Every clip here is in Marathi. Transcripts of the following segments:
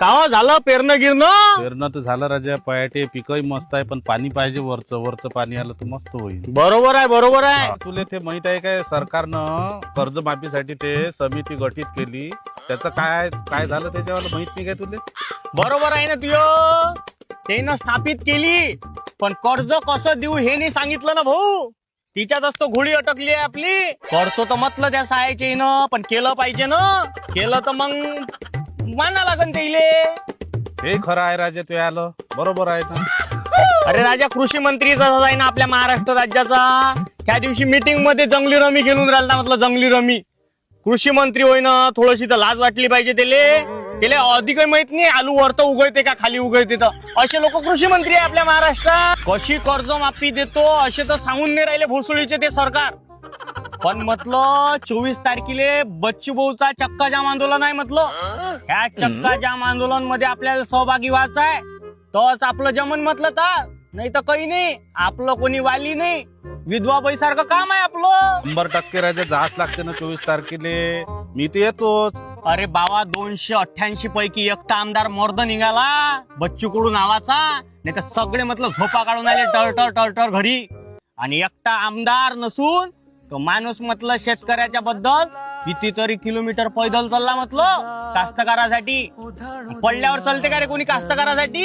कावा झालं पेरणं गिरणं? पेरणं तर झालं राजा, पयाटे पिकही मस्त आहे, पण पाणी पाहिजे. वरचं पाणी आलं तर मस्त होईल. बरोबर आहे बरोबर आहे. तुला ते माहित आहे काय, सरकारनं कर्जमाफीसाठी ते समिती गठीत केली. त्याचं काय झालं त्याच्यावर माहित नाही काय तुले? बरोबर आहे ना तुझं. त्यानं स्थापित केली, पण कर्ज कसं देऊ हे नाही सांगितलं ना भाऊ. तिच्यातच तो घोडी अटकली आहे आपली. करतो तर म्हटलं त्या सहायचे न, पण केलं पाहिजे ना. केलं तर मग माना लागन त्याइले. हे खरं आहे राजा, ते आलं बरोबर आहे ना. अरे राजा, कृषी मंत्री जसा आहे ना आपल्या महाराष्ट्र राज्याचा, त्या दिवशी मीटिंग मध्ये जंगली रमी खेळून राहिला. म्हटलं जंगली रमी. कृषी मंत्री होय ना, थोडीशी तर लाज वाटली पाहिजे त्याला अधिक माहित नाही आलू वरतं उगवते का खाली उगवते. तर असे लोक कृषी मंत्री आहे आपल्या महाराष्ट्रात. कशी कर्जमाफी देतो असे तर सांगून नाही राहिले भोसडीचे ते सरकार. पण म्हटलं 24 तारखेला बच्चू भाऊचा चक्का जाम आंदोलन आहे. म्हटलं ह्या चक्का जाम आंदोलन मध्ये आपल्याला सहभागी व्हायचं आहे. तोच आपलं जमन म्हटलं तर, नाही तर काही नाही. आपलं कोणी वाली नाही, विधवा बाईसारखं काम आहे आपलं. 100% राजा जाच लागते ना 24 तारखेला. मी तर येतोच. अरे बाबा, 288 पैकी एकटा आमदार मर्द निघाला बच्चू कडू नावाचा. नाही तर सगळे म्हटलं झोपा काढून आले टळटळ घरी. आणि एकटा आमदार नसून तो माणूस म्हटलं शेतकऱ्याच्या बद्दल कितीतरी किलोमीटर पैदल चालला म्हटलं कास्तकारासाठी. पडल्यावर चालते का रे कोणी कास्तकारासाठी?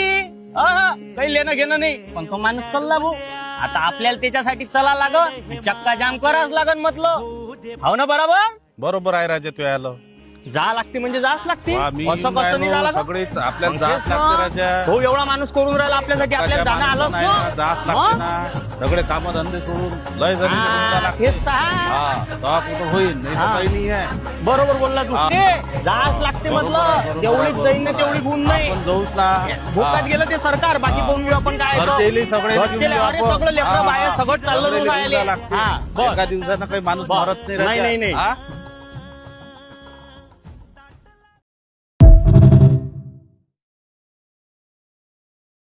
काही लेणं घेणं नाही, पण तो माणूस चालला भाऊ. आता आपल्याला त्याच्यासाठी चला लागन, चक्का जाम करावंच लागन म्हटलं. हो ना बरोबर आहे राजा, तू आलं जा लागते म्हणजे जाच लागते. मी असं कसं नाही झालं? सगळेच आपल्याला जाच लागते राजा. हो, एवढा माणूस करून राहिला आपल्यासाठी, आपल्याला जाणं आलंच ना. जाच लागते ना. सगळे काम धंदे सोडून लय जमीन तेच तर आहे. कुठं होईल, नाही तर काही नाही आहे. बरोबर बोलला तू. ते जाच लागते म्हटलं. जेवढी जाईन ना तेवढी गुण नाही. आपण जाऊच ना. भोकात गेलं ते सरकार, बाकी बोलू आपण काय घरचेले सगळे घेऊन येऊ आपण. सगळं लेकरं बाहेर सगळं चाललं सगळे राहिले. लागते. एका दिवसानं काही माणूस मरत नाही राजा. नाही.